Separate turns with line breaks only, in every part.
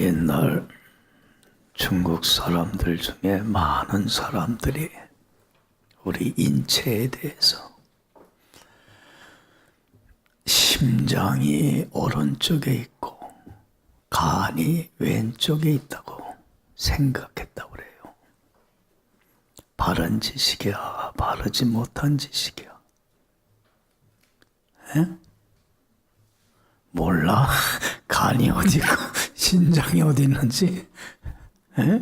옛날 중국 사람들 중에 많은 사람들이 우리 인체에 대해서 심장이 오른쪽에 있고 간이 왼쪽에 있다고 생각했다고 그래요. 바른 지식이야, 바르지 못한 지식이야. 에? 몰라? 간이 어디 있고 심장이 어디 있는지. 에?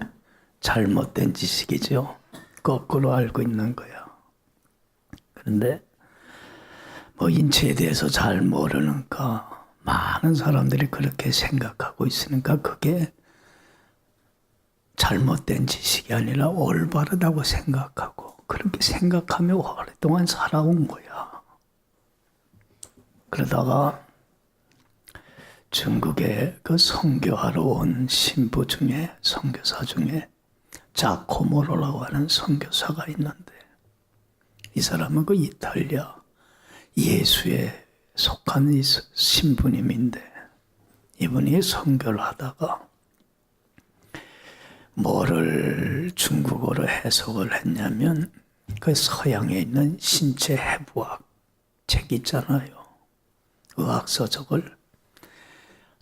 잘못된 지식이죠. 거꾸로 알고 있는 거야. 그런데 뭐 인체에 대해서 잘 모르니까 많은 사람들이 그렇게 생각하고 있으니까 그게 잘못된 지식이 아니라 올바르다고 생각하고 그렇게 생각하며 오랫동안 살아온 거야. 그러다가 중국에 그 선교하러 온 신부 중에, 선교사 중에 자코모로라고 하는 선교사가 있는데, 이 사람은 그 이탈리아 예수에 속한 신부님인데, 이분이 선교를 하다가 뭐를 중국어로 해석을 했냐면 그 서양에 있는 신체 해부학 책 있잖아요. 의학서적을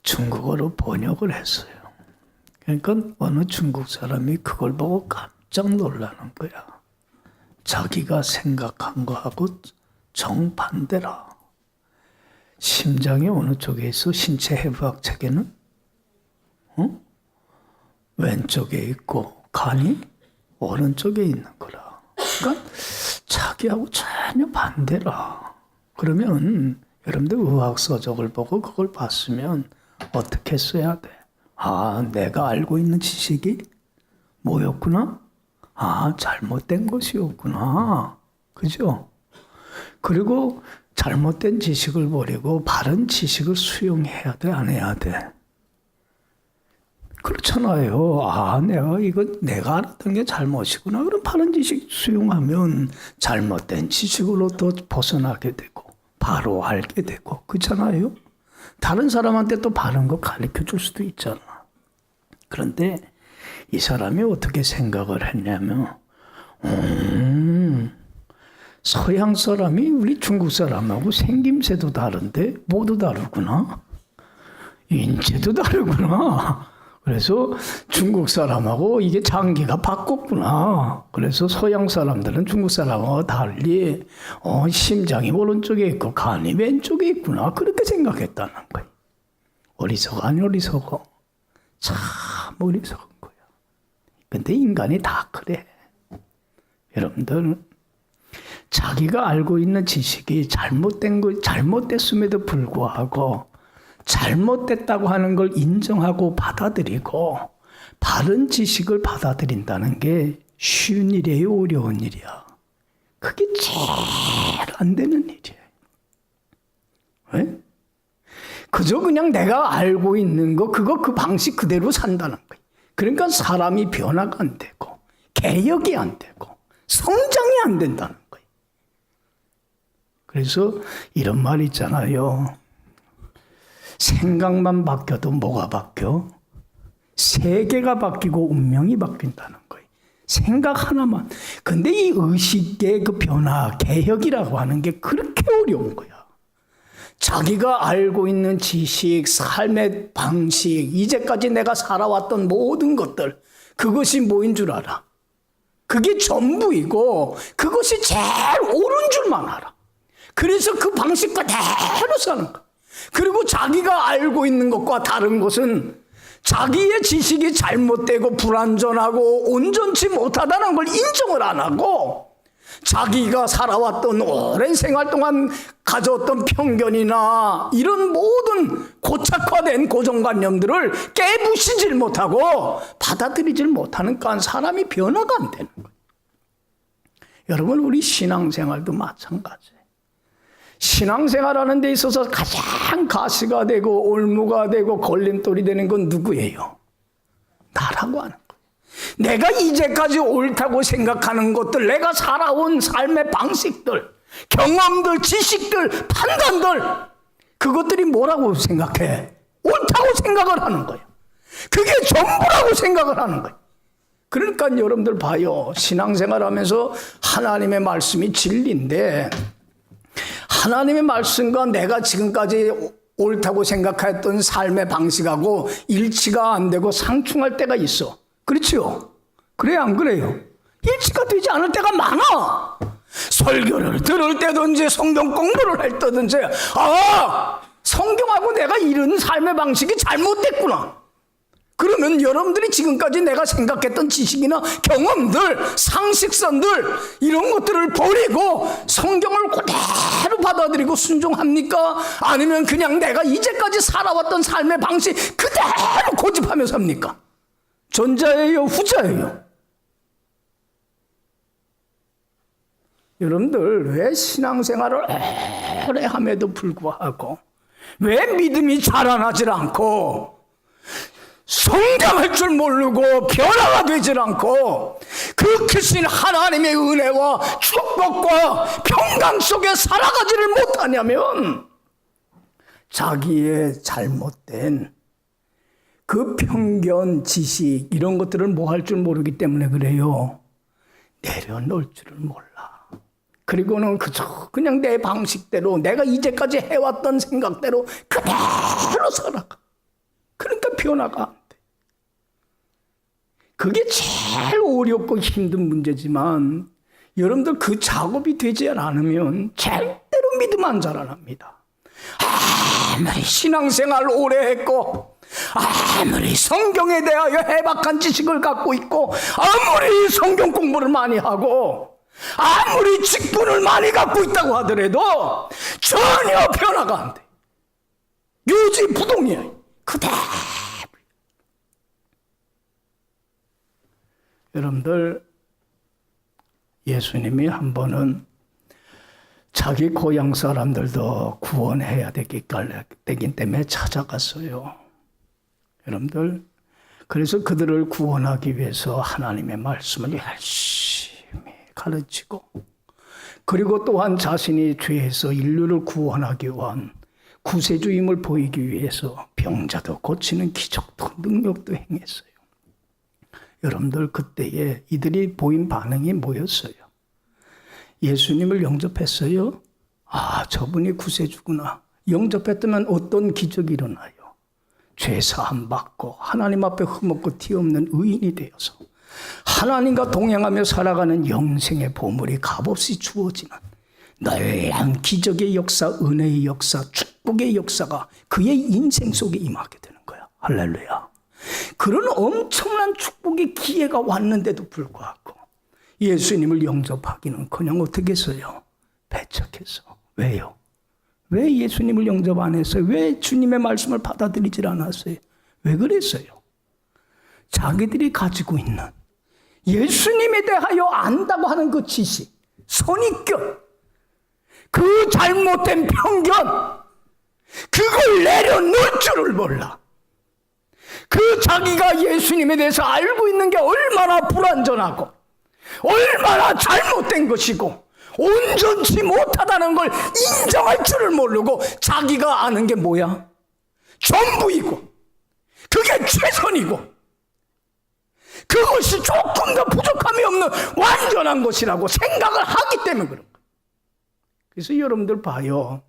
중국어로 번역을 했어요. 그러니까 어느 중국 사람이 그걸 보고 깜짝 놀라는 거야. 자기가 생각한 거하고 정반대라. 심장이 어느 쪽에 있어? 신체 해부학 책에는 왼쪽에 있고 간이 오른쪽에 있는 거라. 그러니까 자기하고 전혀 반대라. 그러면 여러분들 의학서적을 보고 그걸 봤으면 어떻게 써야 돼? 아, 내가 알고 있는 지식이 뭐였구나? 아, 잘못된 것이었구나. 그죠? 그리고 잘못된 지식을 버리고 바른 지식을 수용해야 돼, 안 해야 돼? 그렇잖아요. 아, 내가 알았던 게 잘못이구나. 그럼 바른 지식 수용하면 잘못된 지식으로 또 벗어나게 되고, 바로 알게 되고, 그렇잖아요? 다른 사람한테 또 바른 거 가르쳐 줄 수도 있잖아. 그런데 이 사람이 어떻게 생각을 했냐면, 서양 사람이 우리 중국 사람하고 생김새도 다른데 모두 다르구나. 인체도 다르구나. 그래서 중국 사람하고 이게 장기가 바꿨구나. 그래서 서양 사람들은 중국 사람하고 달리 심장이 오른쪽에 있고 간이 왼쪽에 있구나. 그렇게 생각했다는 거예요. 어리석어 아니 어리석어? 참 어리석은 거야. 근데 인간이 다 그래. 여러분들 자기가 알고 있는 지식이 잘못됐음에도 불구하고 잘못됐다고 하는 걸 인정하고 받아들이고 바른 지식을 받아들인다는 게 쉬운 일이에요, 어려운 일이야? 그게 제일 안 되는 일이에요. 왜? 그저 그냥 내가 알고 있는 거, 그 방식 그대로 산다는 거예요. 그러니까 사람이 변화가 안 되고 개혁이 안 되고 성장이 안 된다는 거예요. 그래서 이런 말 있잖아요. 생각만 바뀌어도 뭐가 바뀌어? 세계가 바뀌고 운명이 바뀐다는 거예요. 생각 하나만. 근데 이 의식의 그 변화, 개혁이라고 하는 게 그렇게 어려운 거야. 자기가 알고 있는 지식, 삶의 방식, 이제까지 내가 살아왔던 모든 것들, 그것이 뭐인 줄 알아? 그게 전부이고 그것이 제일 옳은 줄만 알아. 그래서 그 방식 그대로 사는 거야. 그리고 자기가 알고 있는 것과 다른 것은 자기의 지식이 잘못되고 불완전하고 온전치 못하다는 걸 인정을 안 하고 자기가 살아왔던 오랜 생활 동안 가졌던 편견이나 이런 모든 고착화된 고정관념들을 깨부시질 못하고 받아들이질 못하니까 사람이 변화가 안 되는 거예요. 여러분, 우리 신앙생활도 마찬가지예요. 신앙생활하는 데 있어서 가장 가시가 되고 올무가 되고 걸림돌이 되는 건 누구예요? 나라고 하는 거예요. 내가 이제까지 옳다고 생각하는 것들, 내가 살아온 삶의 방식들, 경험들, 지식들, 판단들, 그것들이 뭐라고 생각해? 옳다고 생각을 하는 거예요. 그게 전부라고 생각을 하는 거예요. 그러니까 여러분들 봐요. 신앙생활하면서 하나님의 말씀이 진리인데 하나님의 말씀과 내가 지금까지 옳다고 생각했던 삶의 방식하고 일치가 안 되고 상충할 때가 있어. 그렇죠? 그래요, 안 그래요? 일치가 되지 않을 때가 많아. 설교를 들을 때든지 성경 공부를 할 때든지 성경하고 내가 이런 삶의 방식이 잘못됐구나. 그러면 여러분들이 지금까지 내가 생각했던 지식이나 경험들, 상식선들 이런 것들을 버리고 성경을 그대로 받아들이고 순종합니까? 아니면 그냥 내가 이제까지 살아왔던 삶의 방식 그대로 고집하며 삽니까? 전자예요, 후자예요? 여러분들 왜 신앙생활을 오래 함에도 불구하고 왜 믿음이 자라나질 않고 성장할 줄 모르고 변화가 되질 않고 그 크신 하나님의 은혜와 축복과 평강 속에 살아가지를 못하냐면 자기의 잘못된 그 편견, 지식 이런 것들을 뭐 할 줄 모르기 때문에 그래요. 내려놓을 줄을 몰라. 그리고는 그냥 내 방식대로 내가 이제까지 해왔던 생각대로 그대로 살아가. 그러니까 변화가 안 돼. 그게 제일 어렵고 힘든 문제지만 여러분들 그 작업이 되지 않으면 절대로 믿음 안 자라납니다. 아무리 신앙생활 오래 했고 아무리 성경에 대하여 해박한 지식을 갖고 있고 아무리 성경 공부를 많이 하고 아무리 직분을 많이 갖고 있다고 하더라도 전혀 변화가 안 돼. 유지부동이야. 그대로. 여러분들 예수님이 한 번은 자기 고향 사람들도 구원해야 되기 때문에 찾아갔어요. 여러분들 그래서 그들을 구원하기 위해서 하나님의 말씀을 열심히 가르치고 그리고 또한 자신이 죄에서 인류를 구원하기 위한 구세주임을 보이기 위해서 병자도 고치는 기적도 능력도 행했어요. 여러분들 그때에 이들이 보인 반응이 뭐였어요? 예수님을 영접했어요? 저분이 구세주구나. 영접했다면 어떤 기적이 일어나요? 죄사함 받고 하나님 앞에 흠없고 티없는 의인이 되어서 하나님과 동행하며 살아가는 영생의 보물이 값없이 주어지는 놀라운 기적의 역사, 은혜의 역사, 축복의 역사가 그의 인생 속에 임하게 되는 거야. 할렐루야. 그런 엄청난 축복의 기회가 왔는데도 불구하고 예수님을 영접하기는커녕 어떻게 했어요? 배척했어. 왜요? 왜 예수님을 영접 안 했어요? 왜 주님의 말씀을 받아들이질 않았어요? 왜 그랬어요? 자기들이 가지고 있는 예수님에 대하여 안다고 하는 그 지식, 선입견, 그 잘못된 편견, 그걸 내려놓을 줄을 몰라. 그 자기가 예수님에 대해서 알고 있는 게 얼마나 불완전하고 얼마나 잘못된 것이고 온전치 못하다는 걸 인정할 줄을 모르고 자기가 아는 게 뭐야? 전부이고 그게 최선이고 그것이 조금 더 부족함이 없는 완전한 것이라고 생각을 하기 때문에 그런 거예요. 그래서 여러분들 봐요.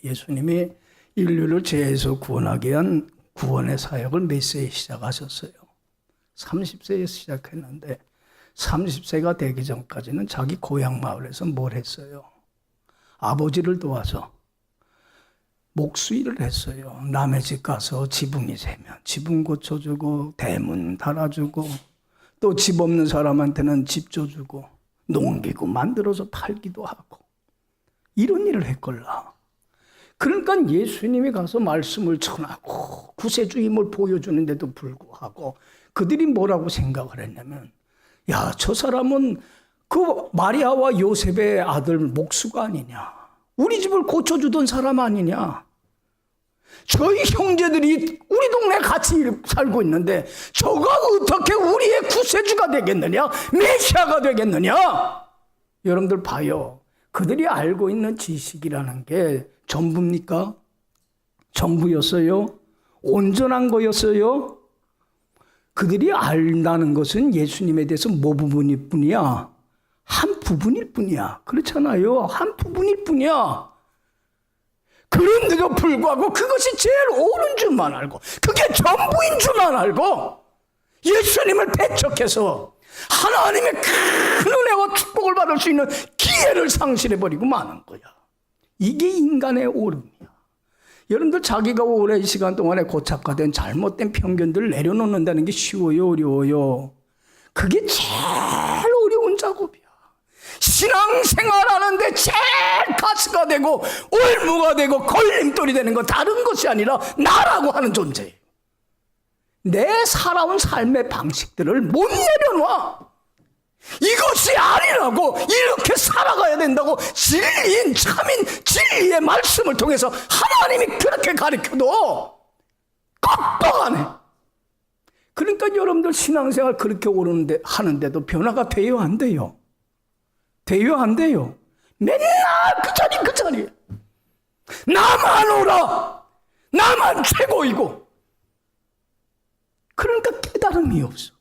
예수님이 인류를 죄에서 구원하기 위한 구원의 사역을 몇 세에 시작하셨어요? 30세에 시작했는데 30세가 되기 전까지는 자기 고향 마을에서 뭘 했어요? 아버지를 도와서 목수일을 했어요. 남의 집 가서 지붕이 새면 지붕 고쳐주고 대문 달아주고 또 집 없는 사람한테는 집 줘주고 농기구 만들어서 팔기도 하고 이런 일을 했걸라. 그러니까 예수님이 가서 말씀을 전하고 구세주임을 보여주는데도 불구하고 그들이 뭐라고 생각을 했냐면 저 사람은 그 마리아와 요셉의 아들 목수가 아니냐. 우리 집을 고쳐주던 사람 아니냐. 저희 형제들이 우리 동네 같이 살고 있는데 저가 어떻게 우리의 구세주가 되겠느냐. 메시아가 되겠느냐. 여러분들 봐요. 그들이 알고 있는 지식이라는 게 전부입니까? 전부였어요? 온전한 거였어요? 그들이 안다는 것은 예수님에 대해서 뭐 부분일 뿐이야? 한 부분일 뿐이야. 그렇잖아요. 한 부분일 뿐이야. 그런데도 불구하고 그것이 제일 옳은 줄만 알고, 그게 전부인 줄만 알고 예수님을 배척해서 하나님의 큰 은혜와 축복을 받을 수 있는 기회를 상실해버리고 마는 거야. 이게 인간의 오름이야. 여러분들 자기가 오랜 시간 동안에 고착화된 잘못된 편견들을 내려놓는다는 게 쉬워요, 어려워요? 그게 제일 어려운 작업이야. 신앙생활하는데 제일 가스가 되고 올무가 되고 걸림돌이 되는 건 다른 것이 아니라 나라고 하는 존재예요. 내 살아온 삶의 방식들을 못 내려놔. 이것이 아니라고, 이렇게 살아가야 된다고 진리인 참인 진리의 말씀을 통해서 하나님이 그렇게 가르쳐도 꺾도 안 해. 그러니까 여러분들 신앙생활 그렇게 오르는데 하는데도 변화가 돼요, 안 돼요? 돼요, 안 돼요? 맨날 그 자리 나만 오라, 나만 최고이고. 그러니까 깨달음이 없어.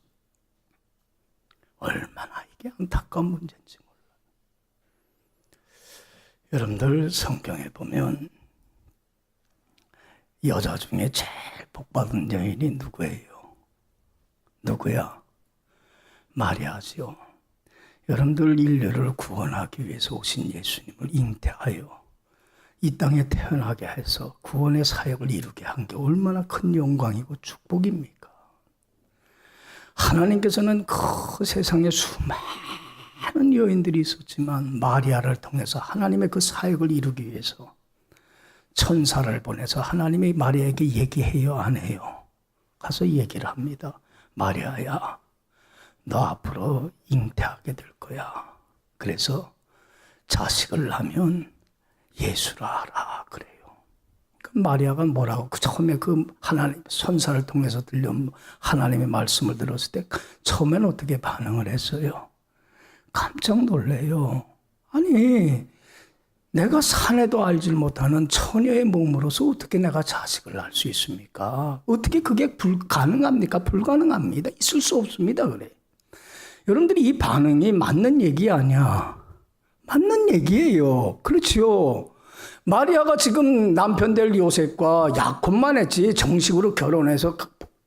얼마나 이게 안타까운 문제인지 몰라요. 여러분들 성경에 보면 여자 중에 제일 복받은 여인이 누구예요? 누구야? 마리아죠. 여러분들 인류를 구원하기 위해서 오신 예수님을 잉태하여 이 땅에 태어나게 해서 구원의 사역을 이루게 한 게 얼마나 큰 영광이고 축복입니까? 하나님께서는 그 세상에 수많은 여인들이 있었지만 마리아를 통해서 하나님의 그 사역을 이루기 위해서 천사를 보내서 하나님이 마리아에게 얘기해요, 안 해요? 가서 얘기를 합니다. 마리아야, 너 앞으로 잉태하게 될 거야. 그래서 자식을 낳으면 예수라 하라 그래요. 마리아가 뭐라고 처음에 그 하나님 선사를 통해서 들려온 하나님의 말씀을 들었을 때 처음에는 어떻게 반응을 했어요? 깜짝 놀래요. 아니, 내가 사내도 알지 못하는 처녀의 몸으로서 어떻게 내가 자식을 낳을 수 있습니까? 어떻게 그게 가능합니까? 불가능합니다. 있을 수 없습니다. 그래. 여러분들이 이 반응이 맞는 얘기 아니야. 맞는 얘기예요. 그렇죠. 마리아가 지금 남편 될 요셉과 약혼만 했지 정식으로 결혼해서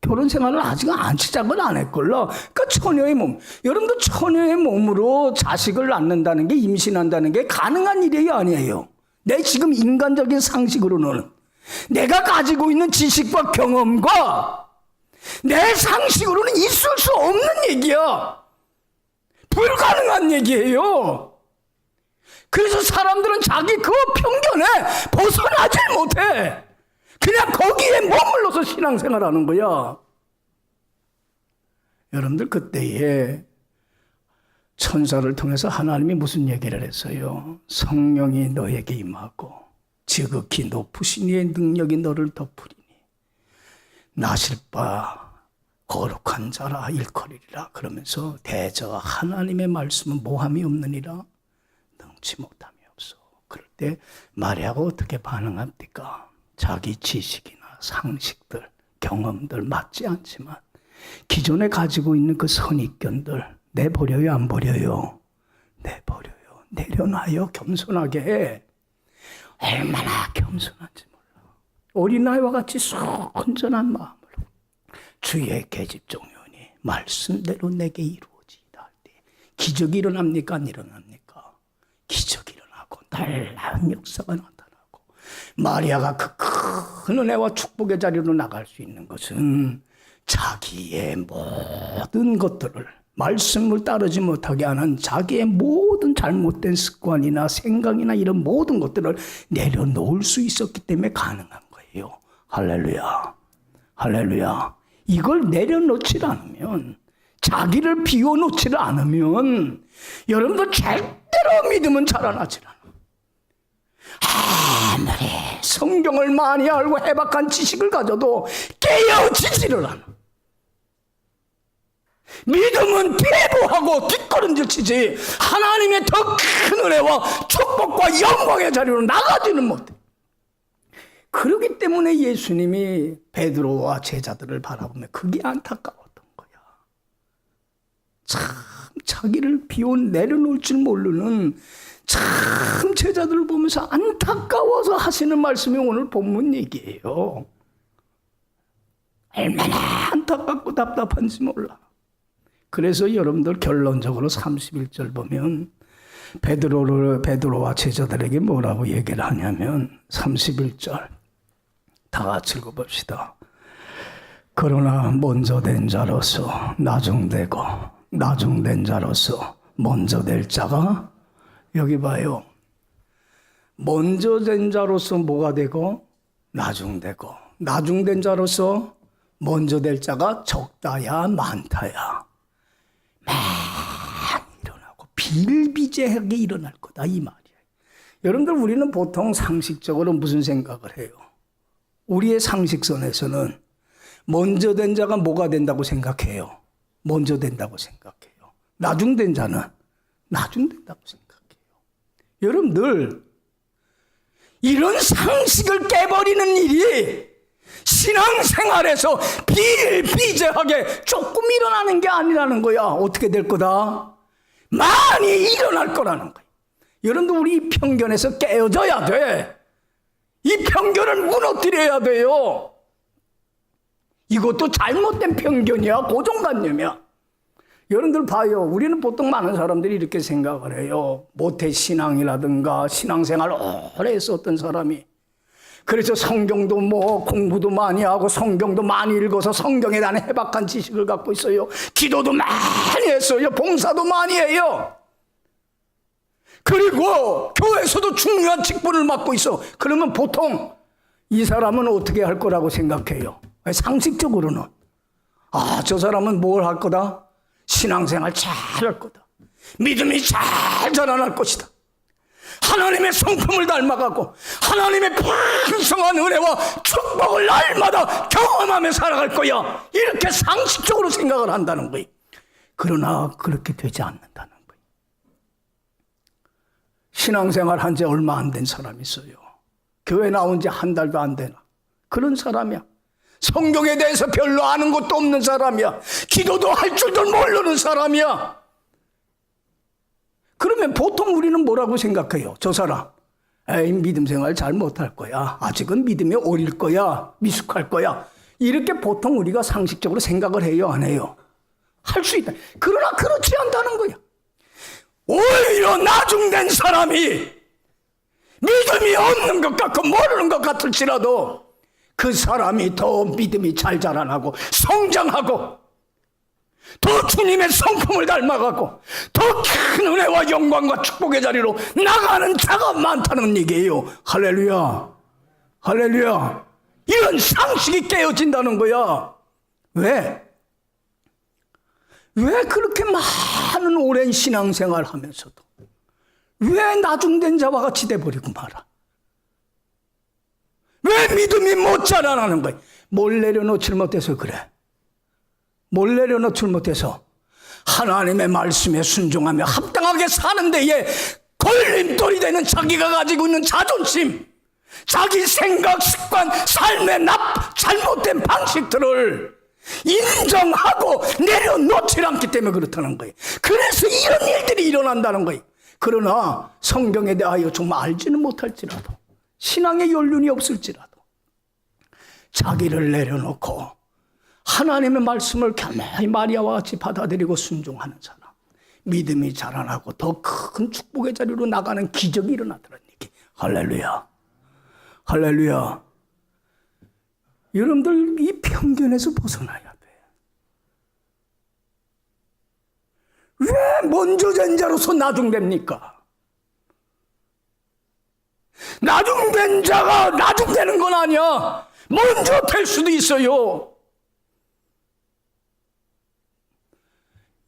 결혼 생활을 아직 시작을 안 했걸요. 그러니까 처녀의 몸. 여러분들 처녀의 몸으로 자식을 낳는다는 게, 임신한다는 게 가능한 일이 아니에요. 내 지금 인간적인 상식으로는 내가 가지고 있는 지식과 경험과 내 상식으로는 있을 수 없는 얘기야. 불가능한 얘기예요. 그래서 사람들은 자기 그 편견에 벗어나질 못해. 그냥 거기에 머물러서 신앙생활하는 거야. 여러분들 그때에 천사를 통해서 하나님이 무슨 얘기를 했어요? 성령이 너에게 임하고 지극히 높으신 이의 능력이 너를 덮으리니 나실 바 거룩한 자라 일컬이리라. 그러면서 대저 하나님의 말씀은 모함이 없느니라, 능치 못함이 없어. 그럴 때 마리아가 어떻게 반응합니까? 자기 지식이나 상식들, 경험들 맞지 않지만 기존에 가지고 있는 그 선입견들 내버려요, 안 버려요? 내버려요. 내려놔요. 겸손하게 해. 얼마나 겸손한지 몰라. 어린아이와 같이 순전한 마음으로 주의 계집종이오니 말씀대로 내게 이루어지이다 할 때 기적이 일어납니까? 안 일어납니까? 기적이 일어나고 놀라운 역사가 나타나고 마리아가 그 큰 은혜와 축복의 자리로 나갈 수 있는 것은 자기의 모든 것들을, 말씀을 따르지 못하게 하는 자기의 모든 잘못된 습관이나 생각이나 이런 모든 것들을 내려놓을 수 있었기 때문에 가능한 거예요. 할렐루야. 할렐루야. 이걸 내려놓지 않으면, 자기를 비워놓지 않으면 여러분들 절대로 믿음은 자라나지 않아. 아무리 성경을 많이 알고 해박한 지식을 가져도 깨어지지를 않아. 믿음은 퇴보하고 뒷걸음질 치지 하나님의 더 큰 은혜와 축복과 영광의 자리로 나가지는 못해. 그렇기 때문에 예수님이 베드로와 제자들을 바라보며 그게 안타까웠던 거예요. 참 자기를 비워 내려놓을 줄 모르는 참 제자들을 보면서 안타까워서 하시는 말씀이 오늘 본문 얘기예요. 얼마나 안타깝고 답답한지 몰라. 그래서 여러분들 결론적으로 31절 보면 베드로와 제자들에게 뭐라고 얘기를 하냐면 31절 다 같이 읽어봅시다. 그러나 먼저 된 자로서 나중되고 나중된 자로서 먼저 될 자가 여기 봐요. 먼저 된 자로서 뭐가 되고 나중되고 나중된 자로서 먼저 될 자가 적다야 많다야 많이 일어나고 비일비재하게 일어날 거다 이 말이에요. 여러분들 우리는 보통 상식적으로 무슨 생각을 해요? 우리의 상식선에서는 먼저 된 자가 뭐가 된다고 생각해요? 먼저 된다고 생각해요. 나중된 자는 나중된다고 생각해요. 여러분들 이런 상식을 깨버리는 일이 신앙생활에서 비일비재하게 조금 일어나는 게 아니라는 거야. 어떻게 될 거다? 많이 일어날 거라는 거야. 여러분들 우리 이 편견에서 깨어져야 돼. 이 편견을 무너뜨려야 돼요. 이것도 잘못된 편견이야. 고정관념이야. 여러분들 봐요. 우리는 보통 많은 사람들이 이렇게 생각을 해요. 모태신앙이라든가 신앙생활 오래 했었던 사람이 그래서 성경도 뭐 공부도 많이 하고 성경도 많이 읽어서 성경에 대한 해박한 지식을 갖고 있어요. 기도도 많이 했어요. 봉사도 많이 해요. 그리고 교회에서도 중요한 직분을 맡고 있어. 그러면 보통 이 사람은 어떻게 할 거라고 생각해요? 상식적으로는 저 사람은 뭘 할 거다? 신앙생활 잘 할 거다. 믿음이 잘 자라날 것이다. 하나님의 성품을 닮아가고 하나님의 풍성한 은혜와 축복을 날마다 경험하며 살아갈 거야. 이렇게 상식적으로 생각을 한다는 거예요. 그러나 그렇게 되지 않는다는 거예요. 신앙생활 한 지 얼마 안 된 사람이 있어요. 교회 나온 지 한 달도 안 되나. 그런 사람이야. 성경에 대해서 별로 아는 것도 없는 사람이야. 기도도 할 줄도 모르는 사람이야. 그러면 보통 우리는 뭐라고 생각해요? 저 사람 믿음 생활 잘 못할 거야. 아직은 믿음이 어릴 거야. 미숙할 거야. 이렇게 보통 우리가 상식적으로 생각을 해요? 안 해요? 할 수 있다. 그러나 그렇지 않다는 거야. 오히려 나중된 사람이 믿음이 없는 것 같고 모르는 것 같을지라도 그 사람이 더 믿음이 잘 자라나고 성장하고 더 주님의 성품을 닮아가고 더 큰 은혜와 영광과 축복의 자리로 나가는 자가 많다는 얘기예요. 할렐루야. 할렐루야. 이런 상식이 깨어진다는 거야. 왜? 왜 그렇게 많은 오랜 신앙생활 하면서도 왜 나중된 자와 같이 돼버리고 말아? 왜 믿음이 못 자라나는 거야? 뭘 내려놓질 못해서 그래. 뭘 내려놓질 못해서 하나님의 말씀에 순종하며 합당하게 사는 데에 걸림돌이 되는 자기가 가지고 있는 자존심, 자기 생각, 습관, 삶의 잘못된 방식들을 인정하고 내려놓지 않기 때문에 그렇다는 거예요. 그래서 이런 일들이 일어난다는 거예요. 그러나 성경에 대하여 정말 알지는 못할지라도 신앙의 연륜이 없을지라도 자기를 내려놓고 하나님의 말씀을 겸허히 마리아와 같이 받아들이고 순종하는 사람, 믿음이 자라나고 더 큰 축복의 자리로 나가는 기적이 일어나더라는 얘기. 할렐루야. 할렐루야. 여러분들 이 편견에서 벗어나야 돼. 왜 먼저 된 자로서 나중됩니까? 나중된 자가 나중되는 건 아니야. 먼저 될 수도 있어요.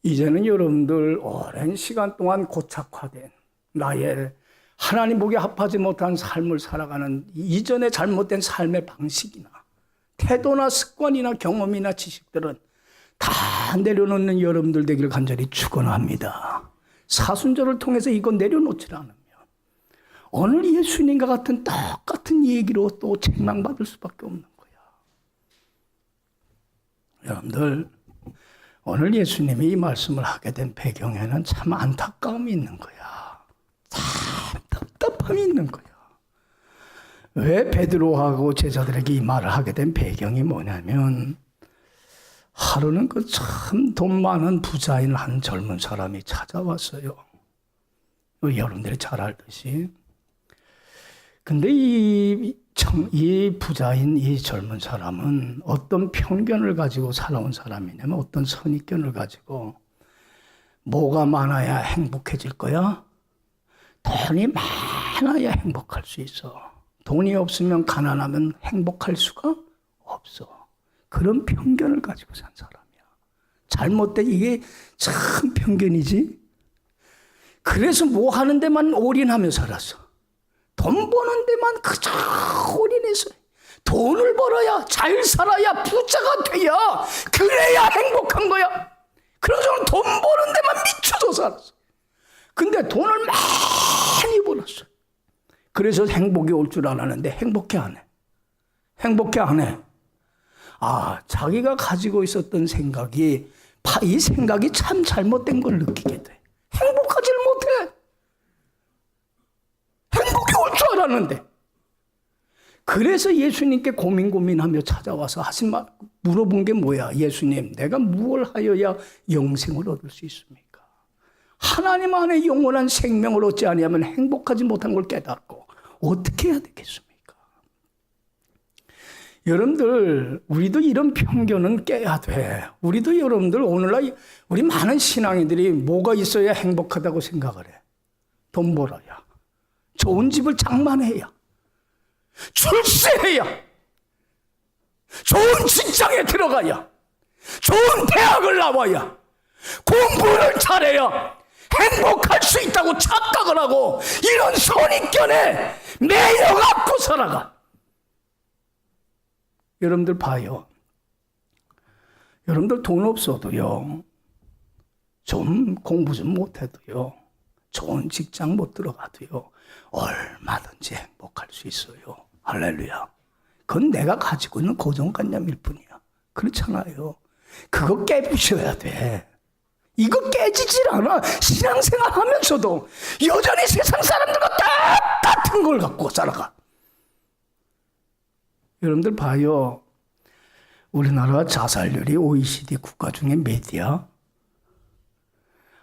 이제는 여러분들 오랜 시간 동안 고착화된 나의 하나님 보기에 합하지 못한 삶을 살아가는 이전의 잘못된 삶의 방식이나 태도나 습관이나 경험이나 지식들은 다 내려놓는 여러분들 되기를 간절히 축원합니다. 사순절을 통해서 이거 내려놓지 않으면 오늘 예수님과 같은 똑같은 얘기로 또 책망받을 수밖에 없는 거야. 여러분들 오늘 예수님이 이 말씀을 하게 된 배경에는 참 안타까움이 있는 거야. 참 답답함이 있는 거야. 왜 베드로하고 제자들에게 이 말을 하게 된 배경이 뭐냐면, 하루는 그 참 돈 많은 부자인 한 젊은 사람이 찾아왔어요. 여러분들이 잘 알듯이. 근데 이 부자인 이 젊은 사람은 어떤 편견을 가지고 살아온 사람이냐면, 어떤 선입견을 가지고, 뭐가 많아야 행복해질 거야? 돈이 많아야 행복할 수 있어. 돈이 없으면 가난하면 행복할 수가 없어. 그런 편견을 가지고 산 사람이야. 잘못된, 이게 참 편견이지. 그래서 뭐 하는 데만 올인하며 살았어. 돈 버는 데만 그저 올인해서, 돈을 벌어야, 잘 살아야, 부자가 돼야, 그래야 행복한 거야. 그래서 돈 버는 데만 미쳐서 살았어. 근데 돈을 많이 벌었어. 그래서 행복이 올 줄 알았는데 행복해 안 해. 행복해 안 해. 자기가 가지고 있었던 생각이, 이 생각이 참 잘못된 걸 느끼게 돼. 행복하질 못해. 행복이 올 줄 알았는데. 그래서 예수님께 고민하며 찾아와서 물어본 게 뭐야? 예수님, 내가 무엇을 하여야 영생을 얻을 수 있습니까? 하나님 안에 영원한 생명을 얻지 아니하면 행복하지 못한 걸 깨닫고 어떻게 해야 되겠습니까? 여러분들, 우리도 이런 편견은 깨야 돼. 우리도 여러분들, 오늘날 우리 많은 신앙인들이 뭐가 있어야 행복하다고 생각을 해? 돈 벌어야, 좋은 집을 장만해야, 출세해야, 좋은 직장에 들어가야, 좋은 대학을 나와야, 공부를 잘해야 행복할 수 있다고 착각을 하고, 이런 선입견에 매여갖고 살아가. 여러분들 봐요. 여러분들 돈 없어도요, 좀 공부 좀 못해도요, 좋은 직장 못 들어가도요, 얼마든지 행복할 수 있어요. 할렐루야. 그건 내가 가지고 있는 고정관념일 뿐이야. 그렇잖아요. 그거 깨부셔야 돼. 이거 깨지질 않아. 신앙생활 하면서도 여전히 세상 사람들과 똑같은 걸 갖고 살아가. 여러분들 봐요. 우리나라 자살률이 OECD 국가 중에 몇이야?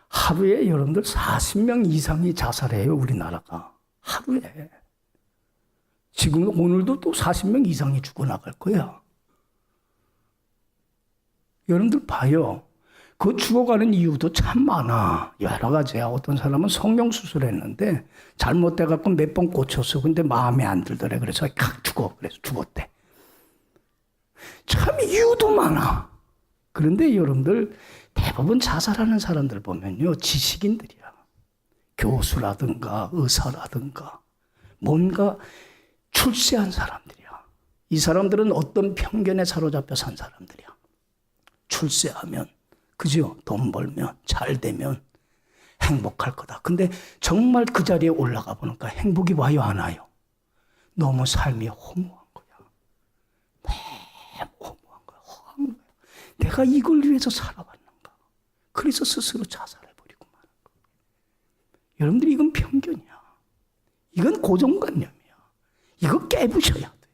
하루에 여러분들 40명 이상이 자살해요, 우리나라가. 하루에. 지금 오늘도 또 40명 이상이 죽어나갈 거야. 여러분들 봐요. 그 죽어가는 이유도 참 많아. 여러 가지야. 어떤 사람은 성형수술했는데 잘못돼갖고 몇 번 고쳤어. 근데 마음에 안 들더래. 그래서 죽어. 그래서 죽었대. 참 이유도 많아. 그런데 여러분들, 대부분 자살하는 사람들 보면요, 지식인들이야. 교수라든가 의사라든가 뭔가 출세한 사람들이야. 이 사람들은 어떤 편견에 사로잡혀 산 사람들이야. 출세하면, 그죠? 돈 벌면, 잘 되면 행복할 거다. 근데 정말 그 자리에 올라가 보니까 행복이 와요, 안 와요? 너무 삶이 허무한 거야. 너무 허무한 거야. 허무한 거야. 내가 이걸 위해서 살아왔는가? 그래서 스스로 자살해버리고 마는 거야. 여러분들, 이건 편견이야. 이건 고정관념이야. 이거 깨부셔야 돼.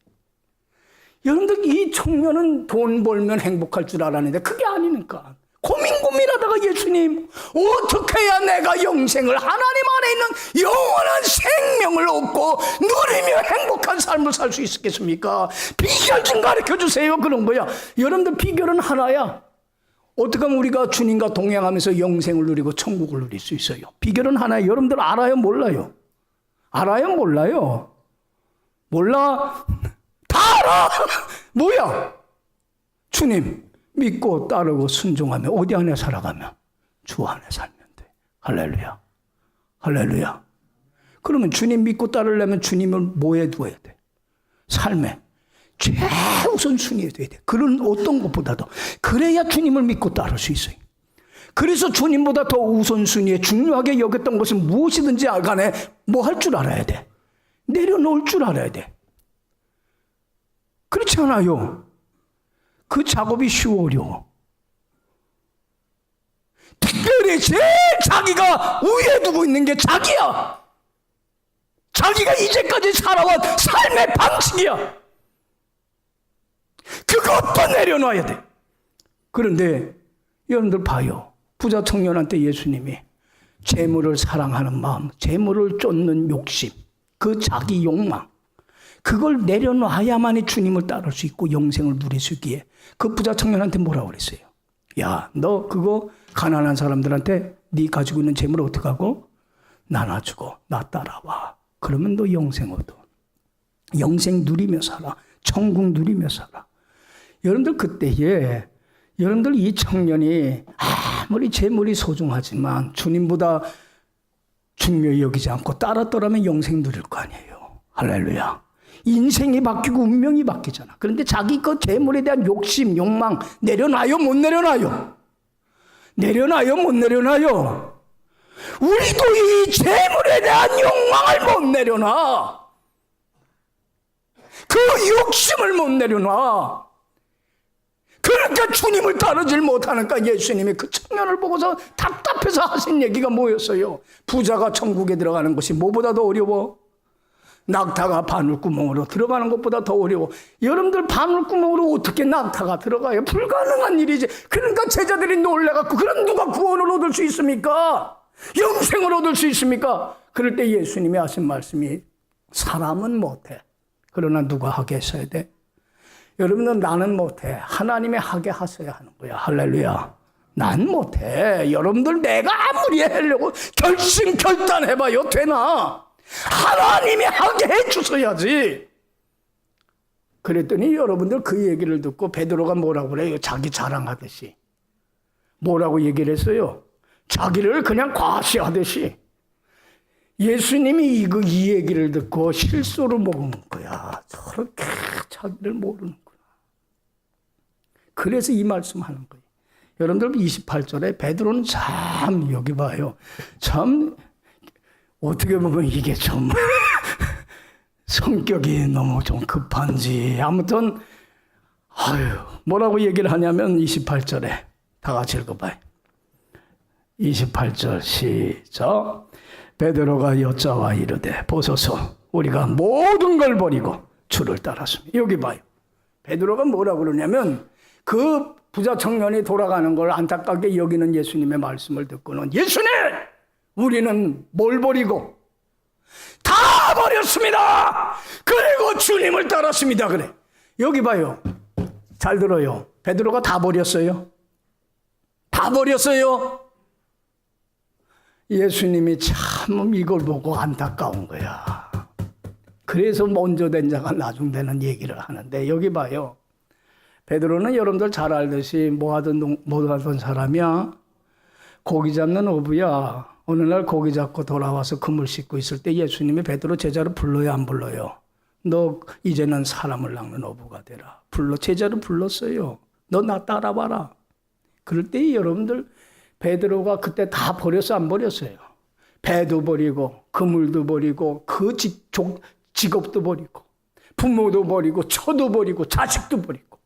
여러분들, 이 청년은 돈 벌면 행복할 줄 알았는데 그게 아니니까 고민하다가 예수님, 어떻게 해야 내가 영생을, 하나님 안에 있는 영원한 생명을 얻고 누리며 행복한 삶을 살 수 있겠습니까? 비결 좀 가르쳐 주세요. 그런 거야. 여러분들, 비결은 하나야. 어떻게 하면 우리가 주님과 동행하면서 영생을 누리고 천국을 누릴 수 있어요? 비결은 하나야. 여러분들 알아요, 몰라요? 알아요, 몰라요? 몰라? 다 알아. 뭐야? 주님 믿고 따르고 순종하며 어디 안에 살아가면? 주 안에 살면 돼. 할렐루야. 할렐루야. 그러면 주님 믿고 따르려면 주님을 뭐에 두어야 돼? 삶에 최우선 순위에 둬야 돼. 그런 어떤 것보다도. 그래야 주님을 믿고 따를 수 있어요. 그래서 주님보다 더 우선순위에 중요하게 여겼던 것은 무엇이든지 간에 뭐 할 줄 알아야 돼? 내려놓을 줄 알아야 돼. 그렇지 않아요? 그 작업이 쉬워, 어려워? 특별히 제일 자기가 위에 두고 있는 게 자기야. 자기가 이제까지 살아온 삶의 방식이야. 그것도 내려놔야 돼. 그런데 여러분들 봐요. 부자 청년한테 예수님이 재물을 사랑하는 마음, 재물을 쫓는 욕심, 그 자기 욕망, 그걸 내려놔야만이 주님을 따를 수 있고 영생을 누릴 수 있기에 그 부자 청년한테 뭐라고 그랬어요? 야, 너 그거 가난한 사람들한테 네 가지고 있는 재물을 어떻게 하고? 나눠주고 나 따라와. 그러면 너 영생 얻어. 영생 누리며 살아. 천국 누리며 살아. 여러분들 그때에 여러분들 이 청년이 아무리 재물이 소중하지만 주님보다 중요히 여기지 않고 따랐더라면 영생 누릴 거 아니에요. 할렐루야. 인생이 바뀌고 운명이 바뀌잖아. 그런데 자기 그 재물에 대한 욕심, 욕망 내려놔요? 못 내려놔요? 내려놔요? 못 내려놔요? 우리도 이 재물에 대한 욕망을 못 내려놔. 그 욕심을 못 내려놔. 그러니까 주님을 따르질 못하니까 예수님이 그 청년을 보고서 답답해서 하신 얘기가 뭐였어요? 부자가 천국에 들어가는 것이 뭐보다 더 어려워? 낙타가 바늘구멍으로 들어가는 것보다 더 어려워. 여러분들 바늘구멍으로 어떻게 낙타가 들어가요? 불가능한 일이지. 그러니까 제자들이 놀래갖고 그럼 누가 구원을 얻을 수 있습니까? 영생을 얻을 수 있습니까? 그럴 때 예수님이 하신 말씀이 사람은 못해. 그러나 누가 하게 했어야 돼? 여러분은 나는 못해. 하나님이 하게 하셔야 하는 거야. 할렐루야. 난 못해. 여러분들 내가 아무리 하려고 결단해봐요. 되나? 하나님이 하게 해주셔야지. 그랬더니 여러분들 그 얘기를 듣고 베드로가 뭐라고 그래요? 자기 자랑하듯이. 뭐라고 얘기를 했어요? 자기를 그냥 과시하듯이. 예수님이 이 얘기를 듣고 실수로 먹은 거야. 저렇게 자기를 모르는구나. 그래서 이 말씀 하는 거예요. 여러분들 28절에 베드로는 참 여기 봐요. 참 어떻게 보면 이게 좀 성격이 너무 좀 급한지 아무튼 뭐라고 얘기를 하냐면 28절에 다 같이 읽어봐요. 28절 시작. 베드로가 여자와 이르되 보소서 우리가 모든 걸 버리고 주를 따랐습니다. 여기 봐요. 베드로가 뭐라고 그러냐면 그 부자 청년이 돌아가는 걸 안타깝게 여기는 예수님의 말씀을 듣고는 예수님! 우리는 뭘 버리고? 다 버렸습니다! 그리고 주님을 따랐습니다. 그래. 여기 봐요. 잘 들어요. 베드로가 다 버렸어요. 다 버렸어요. 예수님이 참 이걸 보고 안타까운 거야. 그래서 먼저 된 자가 나중 되는 얘기를 하는데 여기 봐요. 베드로는 여러분들 잘 알듯이 뭐 하던 사람이야? 고기 잡는 어부야. 어느 날 고기 잡고 돌아와서 그물 씻고 있을 때 예수님이 베드로 제자를 불러요, 안 불러요? 너 이제는 사람을 낚는 어부가 되라. 제자를 불렀어요. 너 나 따라와라. 그럴 때 여러분들 베드로가 그때 다 버렸어, 안 버렸어요? 배도 버리고 그물도 버리고 그 직업도 버리고 부모도 버리고 처도 버리고 자식도 버리고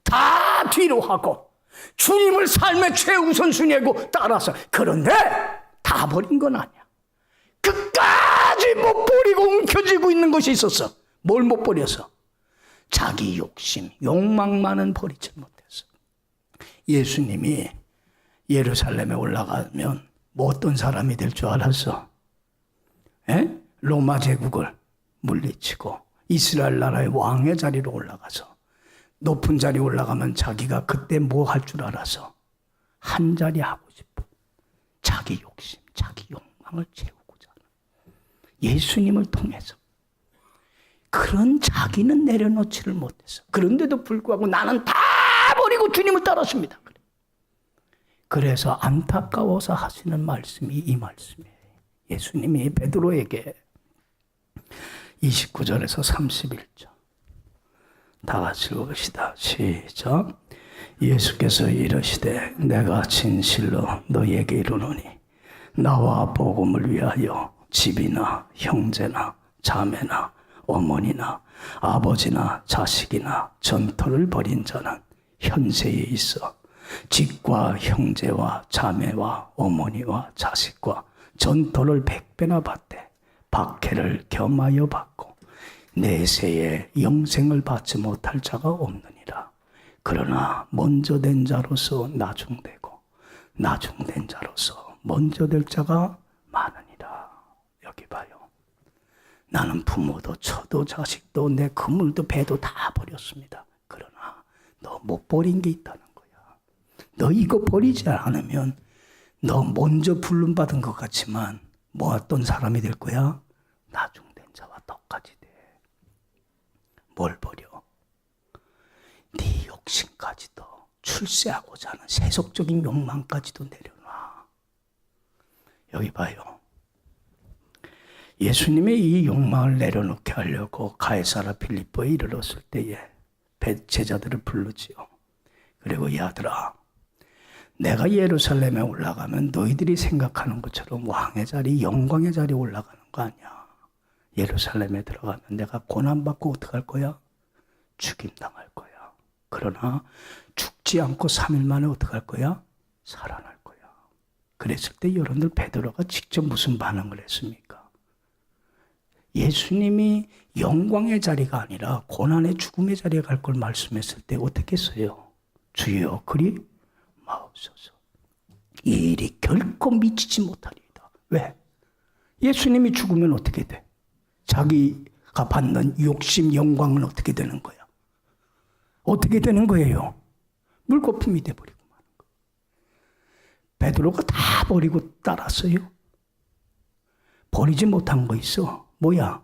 다 뒤로 하고 주님을 삶의 최우선순위고 따라서. 그런데 다 버린 건 아니야. 끝까지 못 버리고 움켜쥐고 있는 것이 있었어. 뭘 못 버렸어? 자기 욕심, 욕망만은 버리지 못했어. 예수님이 예루살렘에 올라가면 뭐 어떤 사람이 될 줄 알았어? 로마 제국을 물리치고 이스라엘 나라의 왕의 자리로 올라가서 높은 자리 올라가면 자기가 그때 뭐 할 줄 알아서 한 자리 하고 싶어. 자기 욕심, 자기 욕망을 채우고자 하는 예수님을 통해서. 그런 자기는 내려놓지를 못했어. 그런데도 불구하고 나는 다 버리고 주님을 따랐습니다. 그래서 안타까워서 하시는 말씀이 이 말씀이에요. 예수님이 베드로에게 29절에서 31절 다 같이 읽읍시다. 시작. 예수께서 이르시되 내가 진실로 너희에게 이르노니 나와 복음을 위하여 집이나 형제나 자매나 어머니나 아버지나 자식이나 전토를 벌인 자는 현세에 있어 집과 형제와 자매와 어머니와 자식과 전토를 100배나 받되 박해를 겸하여 받고 내세에 영생을 받지 못할 자가 없느니라. 그러나 먼저 된 자로서 나중되고 나중된 자로서 먼저 될 자가 많으니라. 여기 봐요. 나는 부모도 처도 자식도 내 그물도 배도 다 버렸습니다. 그러나 너 못 버린 게 있다는 거야. 너 이거 버리지 않으면 너 먼저 불륜받은 것 같지만 뭐 어떤 사람이 될 거야? 나중된 자와 똑같이 돼. 뭘 버려? 네 욕심까지도, 출세하고자 하는 세속적인 욕망까지도 내려놔. 여기 봐요. 예수님이 이 욕망을 내려놓게 하려고 가이사라 필리포에 이르렀을 때에 제자들을 부르지요. 그리고 이 아들아, 내가 예루살렘에 올라가면 너희들이 생각하는 것처럼 왕의 자리, 영광의 자리에 올라가는 거 아니야. 예루살렘에 들어가면 내가 고난받고 어떡할 거야? 죽임당할 거야. 그러나 죽지 않고 3일 만에 어떡할 거야? 살아날 거야. 그랬을 때 여러분들 베드로가 직접 무슨 반응을 했습니까? 예수님이 영광의 자리가 아니라 고난의 죽음의 자리에 갈 걸 말씀했을 때 어떻게 했어요? 주여 그리 마옵소서. 이 일이 결코 미치지 못하리이다. 왜? 예수님이 죽으면 어떻게 돼? 자기가 받는 욕심, 영광은 어떻게 되는 거야? 어떻게 되는 거예요? 물거품이 돼버리고 마는 거예요. 베드로가 다 버리고 따랐어요. 버리지 못한 거 있어. 뭐야?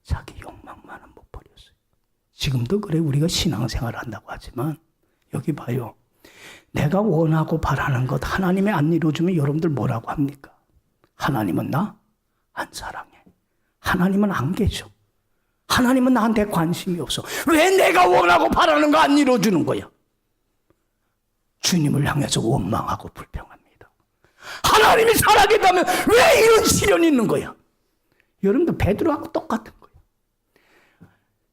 자기 욕망만은 못 버렸어요. 지금도 그래. 우리가 신앙생활 한다고 하지만 여기 봐요. 내가 원하고 바라는 것 하나님이 안 이루어주면 여러분들 뭐라고 합니까? 하나님은 나 안 사랑해. 하나님은 안 계셔. 하나님은 나한테 관심이 없어. 왜 내가 원하고 바라는 거 안 이루어주는 거야? 주님을 향해서 원망하고 불평합니다. 하나님이 살아계다면 왜 이런 시련이 있는 거야? 여러분들 베드로하고 똑같은 거예요.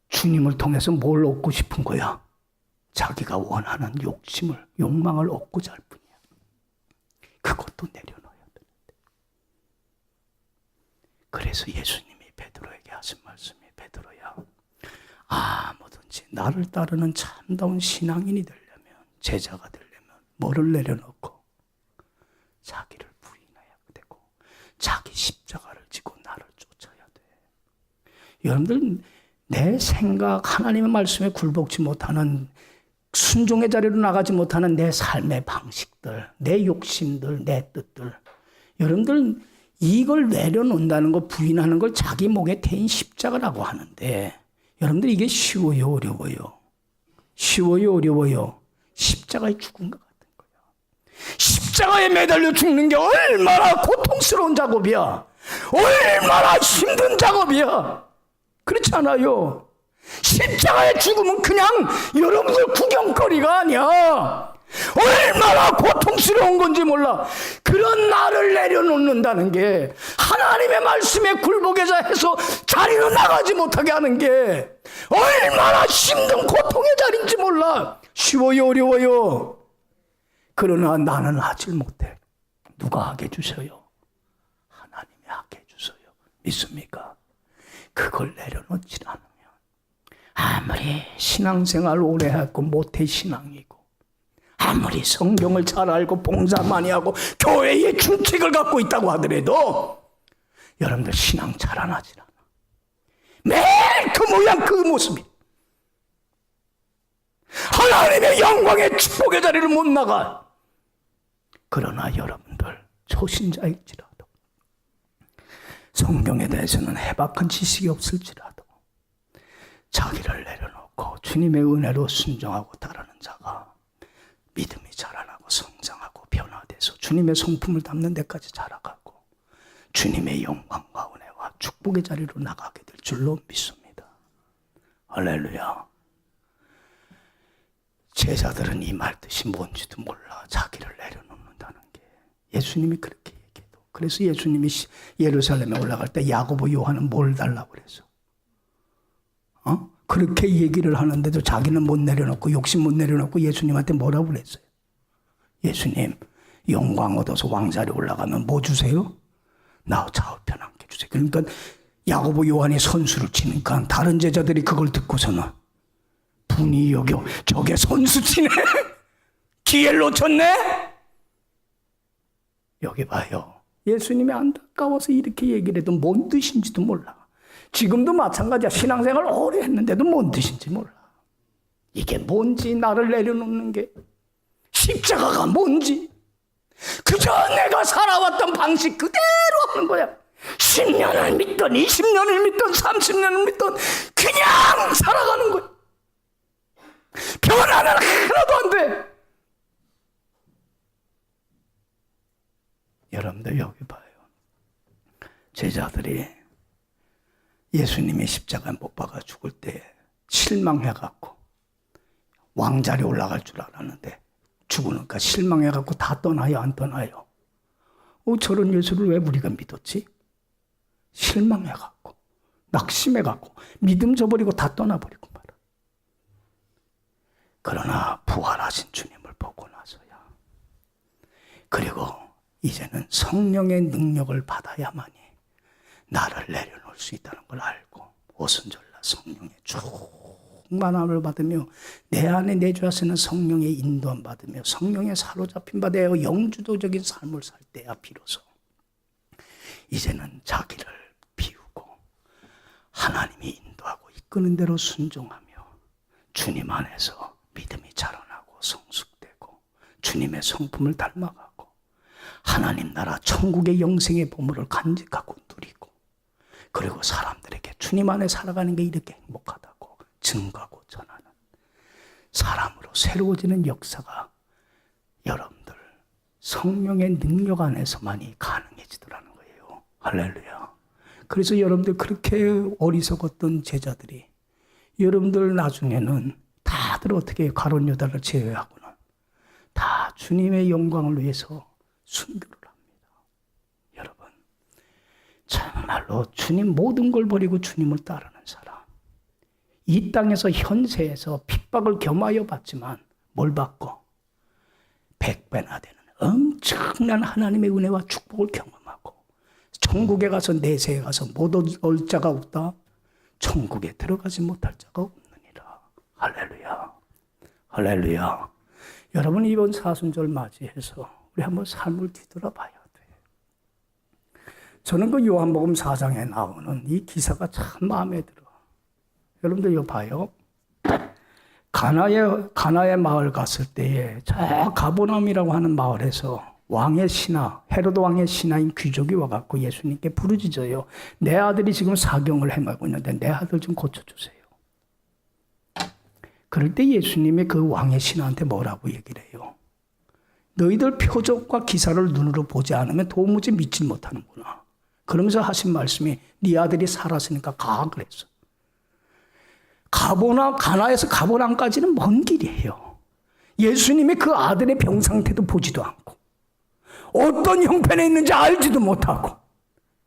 주님을 통해서 뭘 얻고 싶은 거야? 자기가 원하는 욕심을, 욕망을 얻고자 할 뿐이야. 그것도 내려놔야 되는데. 그래서 예수님이 베드로에게 하신 말씀이 베드로야, 아무든지 나를 따르는 참다운 신앙인이 되려면, 제자가 되려면 뭐를 내려놓고 자기를 부인해야 되고 자기 십자가를 지고 나를 쫓아야 돼. 여러분들 내 생각, 하나님의 말씀에 굴복지 못하는, 순종의 자리로 나가지 못하는 내 삶의 방식들, 내 욕심들, 내 뜻들, 여러분들 이걸 내려놓는다는 거, 부인하는 걸 자기 목에 태인 십자가라고 하는데, 여러분들 이게 쉬워요, 어려워요? 쉬워요, 어려워요? 십자가에 죽은 것 같은 거야. 십자가에 매달려 죽는 게 얼마나 고통스러운 작업이야. 얼마나 힘든 작업이야. 그렇지 않아요? 십자가에 죽으면 그냥 여러분들 구경거리가 아니야. 얼마나 고통스러운 건지 몰라. 그런 나를 내려놓는다는 게, 하나님의 말씀에 굴복해서 해서 자리로 나가지 못하게 하는 게 얼마나 힘든 고통의 자리인지 몰라. 쉬워요, 어려워요? 그러나 나는 하질 못해. 누가 하게 해주셔요? 하나님이 하게 해주셔요. 믿습니까? 그걸 내려놓지 않으면 아무리 신앙생활 오래 하고 모태 신앙이고, 아무리 성경을 잘 알고 봉사 많이 하고 교회의 준칙을 갖고 있다고 하더라도 여러분들 신앙 자라나질 않아. 매일 그 모양 그 모습이. 하나님의 영광의 축복의 자리를 못 나가. 그러나 여러분들 초신자일지라도, 성경에 대해서는 해박한 지식이 없을지라도 자기를 내려놓고 주님의 은혜로 순종하고 따르는 자가 믿음이 자라나고 성장하고 변화돼서 주님의 성품을 담는 데까지 자라가고 주님의 영광과 은혜와 축복의 자리로 나가게 될 줄로 믿습니다. 할렐루야. 제자들은 이 말 뜻이 뭔지도 몰라. 자기를 내려놓는다는 게. 예수님이 그렇게 얘기해도. 그래서 예수님이 예루살렘에 올라갈 때 야고보, 요한은 뭘 달라고 그랬어? 그렇게 얘기를 하는데도 자기는 못 내려놓고, 욕심 못 내려놓고 예수님한테 뭐라고 그랬어요? 예수님 영광 얻어서 왕자리에 올라가면 뭐 주세요? 나 좌우편 함께 주세요. 그러니까 야고보 요한이 선수를 치니까 다른 제자들이 그걸 듣고서는 분이 여겨, 저게 선수 치네? 기회를 놓쳤네? 여기 봐요. 예수님이 안타까워서 이렇게 얘기를 해도 뭔 뜻인지도 몰라. 지금도 마찬가지야. 신앙생활 오래 했는데도 뭔 뜻인지 몰라. 이게 뭔지, 나를 내려놓는 게 십자가가 뭔지 그저 내가 살아왔던 방식 그대로 하는 거야. 10년을 믿던 20년을 믿던 30년을 믿던 그냥 살아가는 거야. 변화는 하나도 안 돼. 여러분들 여기 봐요. 제자들이 예수님이 십자가에 못 박아 죽을 때 실망해갖고 왕자리에 올라갈 줄 알았는데 죽으니까 실망해갖고 다 떠나요, 안 떠나요? 저런 예수를 왜 우리가 믿었지? 실망해갖고 낙심해갖고 믿음 저버리고 다 떠나버리고 말아. 그러나 부활하신 주님을 보고 나서야, 그리고 이제는 성령의 능력을 받아야만이 나를 내려놓을 수 있다는 걸 알고 오순절날 성령의 충만함을 받으며 내 안에 내주하시는 성령의 인도함 받으며 성령의 사로잡힌 바 되어 영주도적인 삶을 살 때야 비로소 이제는 자기를 비우고 하나님이 인도하고 이끄는 대로 순종하며 주님 안에서 믿음이 자라나고 성숙되고 주님의 성품을 닮아가고 하나님 나라 천국의 영생의 보물을 간직하고 누리고, 그리고 사람들에게 주님 안에 살아가는 게 이렇게 행복하다고 증거하고 전하는 사람으로 새로워지는 역사가 여러분들 성령의 능력 안에서만이 가능해지더라는 거예요. 할렐루야. 그래서 여러분들 그렇게 어리석었던 제자들이 여러분들 나중에는 다들 어떻게 가룟 유다를 제외하고는 다 주님의 영광을 위해서 순교를 합니다. 여러분, 정말로 주님 모든 걸 버리고 주님을 따르는 사람, 이 땅에서 현세에서 핍박을 겸하여 받지만 뭘 받고? 100배나 되는 엄청난 하나님의 은혜와 축복을 경험하고 천국에 가서 내세에 가서 못 올 자가 없다. 천국에 들어가지 못할 자가 없느니라. 할렐루야. 할렐루야. 여러분 이번 사순절 맞이해서 우리 한번 삶을 뒤돌아봐야 돼. 저는 그 요한복음 4장에 나오는 이 기사가 참 마음에 들어. 여러분들 이거 봐요. 가나의 마을 갔을 때에 저 가보남이라고 하는 마을에서 왕의 신하, 헤로드 왕의 신하인 귀족이 와갖고 예수님께 부르짖어요. 내 아들이 지금 사경을 행하고 있는데 내 아들 좀 고쳐주세요. 그럴 때 예수님이 그 왕의 신하한테 뭐라고 얘기를 해요? 너희들 표적과 기사를 눈으로 보지 않으면 도무지 믿지 못하는구나. 그러면서 하신 말씀이 네 아들이 살았으니까 가 그랬어. 가나에서 가보남까지는 먼 길이에요. 예수님이 그 아들의 병 상태도 보지도 않고 어떤 형편에 있는지 알지도 못하고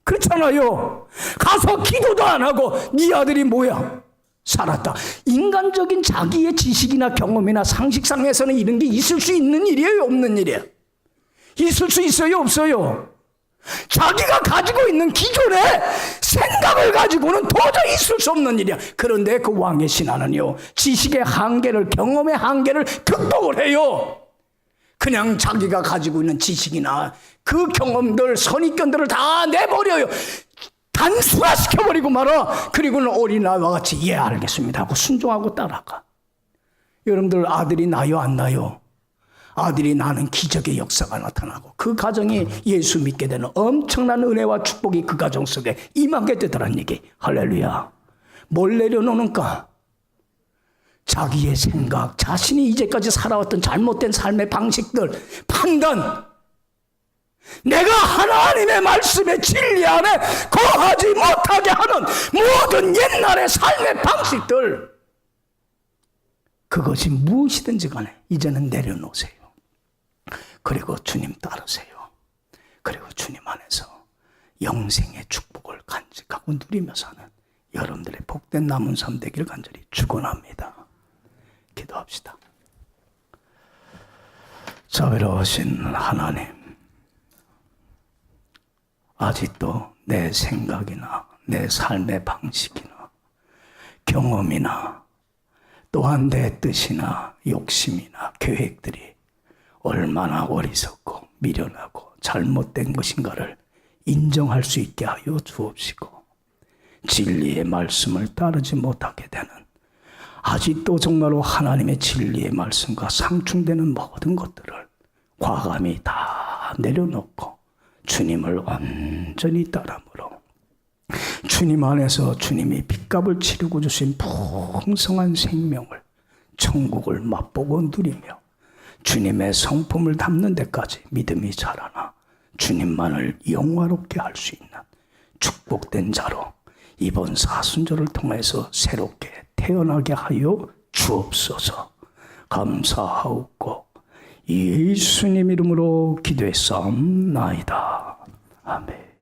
그렇잖아요. 가서 기도도 안 하고 네 아들이 뭐야? 살았다. 인간적인 자기의 지식이나 경험이나 상식상에서는 이런 게 있을 수 있는 일이에요? 없는 일이에요? 있을 수 있어요? 없어요? 자기가 가지고 있는 기존의 생각을 가지고는 도저히 있을 수 없는 일이야. 그런데 그 왕의 신하는요, 지식의 한계를, 경험의 한계를 극복을 해요. 그냥 자기가 가지고 있는 지식이나 그 경험들, 선입견들을 다 내버려요. 단순화시켜버리고 말아. 그리고는 어린아이와 같이 예 알겠습니다 하고 순종하고 따라가. 여러분들 아들이 나요 안 나요? 아들이 나는 기적의 역사가 나타나고 그 가정이 예수 믿게 되는 엄청난 은혜와 축복이 그 가정 속에 임하게 되더란 얘기. 할렐루야. 뭘 내려놓는가? 자기의 생각, 자신이 이제까지 살아왔던 잘못된 삶의 방식들, 판단, 내가 하나님의 말씀의 진리 안에 거하지 못하게 하는 모든 옛날의 삶의 방식들, 그것이 무엇이든지 간에 이제는 내려놓으세요. 그리고 주님 따르세요. 그리고 주님 안에서 영생의 축복을 간직하고 누리며 사는 여러분들의 복된 남은 삶 되기를 간절히 축원합니다. 기도합시다. 자비로우신 하나님, 아직도 내 생각이나 내 삶의 방식이나 경험이나 또한 내 뜻이나 욕심이나 계획들이 얼마나 어리석고 미련하고 잘못된 것인가를 인정할 수 있게 하여 주옵시고, 진리의 말씀을 따르지 못하게 되는, 아직도 정말로 하나님의 진리의 말씀과 상충되는 모든 것들을 과감히 다 내려놓고 주님을 온전히 따름으로 주님 안에서 주님이 빚값을 치르고 주신 풍성한 생명을, 천국을 맛보고 누리며 주님의 성품을 담는 데까지 믿음이 자라나 주님만을 영화롭게 할 수 있는 축복된 자로 이번 사순절을 통해서 새롭게 태어나게 하여 주옵소서. 감사하옵고 예수님 이름으로 기도했사옵나이다. 아멘.